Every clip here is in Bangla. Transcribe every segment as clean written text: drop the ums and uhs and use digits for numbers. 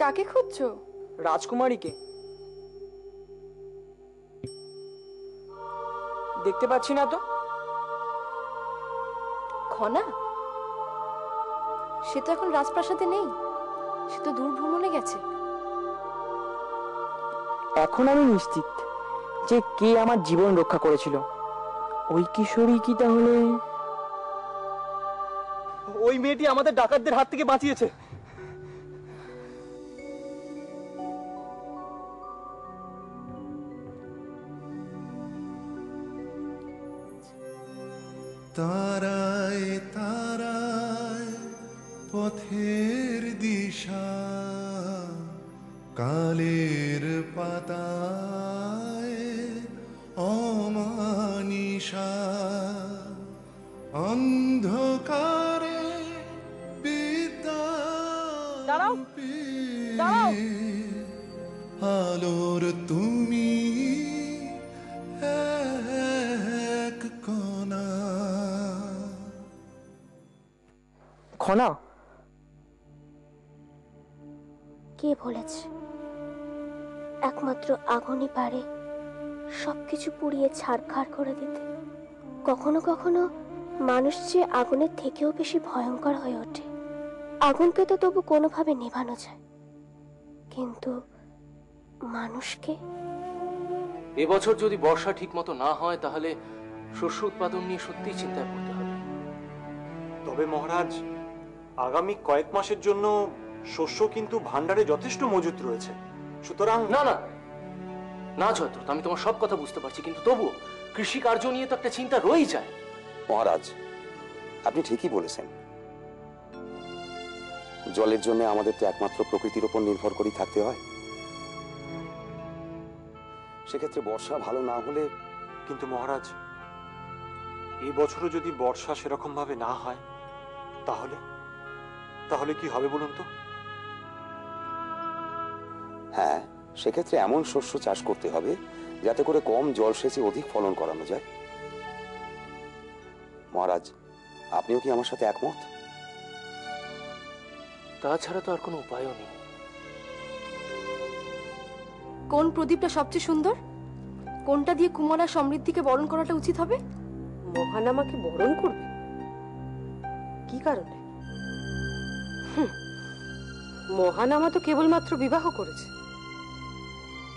কাকে খুঁজছো? রাজকুমারীকে। দেখতে পাচ্ছি না তো। খনা? সে তো এখন রাজপ্রাসাদে নেই, সে তো দূর ভ্রমণে গেছে। এখন আমি নিশ্চিত যে কে আমার জীবন রক্ষা করেছিল। ওই কিশোরী কি তাহলে? ওই মেয়েটি আমাদের ডাকাতদের হাত থেকে বাঁচিয়েছে। তারায় তারায় পথের দিশা, কালের পাতায় অমানিশা, অন্ধকারে বিদ্যা আলোর তুমি এক কণা। খনা? কে বলেছে একমাত্র আগুনই পারে সবকিছু পুড়িয়ে ছারখার করে দিতে? কখনো কখনো মানুষ যে আগুনের থেকেও বেশি ভয়ঙ্কর হয়ে ওঠে। আগুনকে তো তবু কোনোভাবে নেভানো যায়, কিন্তু মানুষকে? এবছর যদি বর্ষা ঠিক মতো না হয় তাহলে শস্য উৎপাদন নিয়ে সত্যিই চিন্তায় পড়তে হবে। তবে মহারাজ, আগামী কয়েক মাসের জন্য শস্য কিন্তু ভান্ডারে যথেষ্ট মজুত রয়েছে, সুতরাং। না না না জয়দ্রথ, আমি তোমার সব কথা বুঝতে পারছি, কিন্তু তবুও কৃষি কার্য নিয়ে তো একটা চিন্তা রয়েই যায়। মহারাজ, আপনি ঠিকই বলেছেন। জলের জন্য আমাদের তো একমাত্র প্রকৃতির উপর নির্ভর করেই থাকতে হয়। সেক্ষেত্রে বর্ষা ভালো না হলে। কিন্তু মহারাজ, এই বছরও যদি বর্ষা সেরকম ভাবে না হয় তাহলে তাহলে কি হবে বলুন তো? হ্যাঁ, সেক্ষেত্রে এমন শস্য চাষ করতে হবে যাতে করে কম জল সেচে অধিক ফলন করানো যায়। মহারাজ, আপনিও কি আমার সাথে একমত? তাছাড়া তো আর কোনো উপায়ও নেই। কোন প্রদীপটা সবচেয়ে সুন্দর? কোনটা দিয়ে কুমারা সমৃদ্ধিকে বরণ করাটা উচিত হবে? মহান আমাকে বরণ করবে? কি কারণে? মহানামা তো কেবলমাত্র বিবাহ করেছে,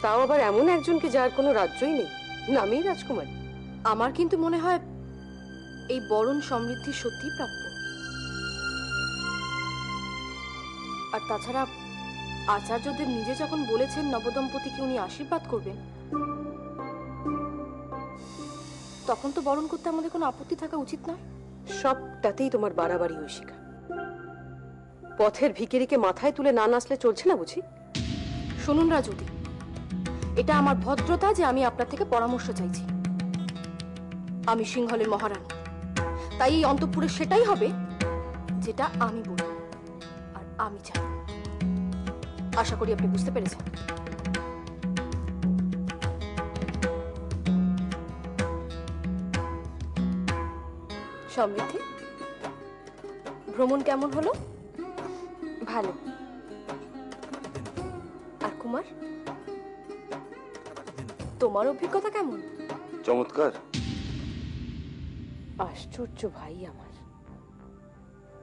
তাও আবার এমন একজনকে যার কোনো রাজ্যই নেই, নামেই রাজকুমারী। আমার কিন্তু মনে হয় এই বরণ সমৃদ্ধি সত্যিই প্রাপ্য। আর তাছাড়া আচার্যদেব নিজে যখন বলেছেন নবদম্পতিকে উনি আশীর্বাদ করবেন, তখন তো বরণ করতে আমাদের কোনো আপত্তি থাকা উচিত নয়। সবটাতেই তোমার বাড়াবাড়ি ঐশিকা। পথের ভিখিরিকে মাথায় তুলে না নাচলে চলছে না বুঝি? শুনুন রাজুদি, এটা আমার ভদ্রতা যে আমি আপনার থেকে পরামর্শ চাইছি। আমি সিংহলের মহারানী, তাই এই অন্তঃপুরে সেটাই হবে যেটা আমি বলবো আর আমি চাই। আশা করি আপনি বুঝতে পেরেছেন। সমৃদ্ধি, ভ্রমণ কেমন হলো? ভালো। আর কুমার, তোমার অভিজ্ঞতা কেমন? চমৎকার। আশ্চর্য ভাই আমার,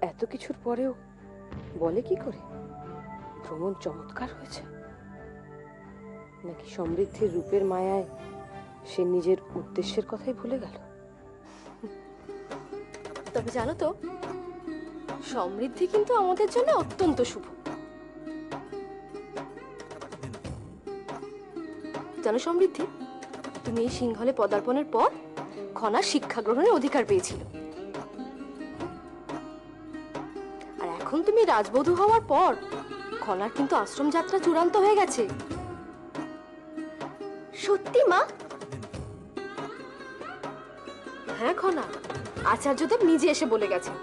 এত কিছুর পরেও বলে কি করে ভ্রমণ চমৎকার হয়েছে? নাকি সমৃদ্ধির রূপের মায়ায় সে নিজের উদ্দেশ্যের কথাই ভুলে গেল? তবে জানো তো, সমৃদ্ধি কিন্তু আমাদের জন্য অত্যন্ত শুভ। জানো সমৃদ্ধি, তুমি এই সিংহলে পদার্পণের পর খনা শিক্ষা গ্রহণের অধিকার পেয়েছিল, আর এখন তুমি রাজবধূ হওয়ার পর খনার কিন্তু আশ্রম যাত্রা চূড়ান্ত হয়ে গেছে। সত্যি মা? হ্যাঁ খনা, আচার্যদেব নিজে এসে বলে গেছেন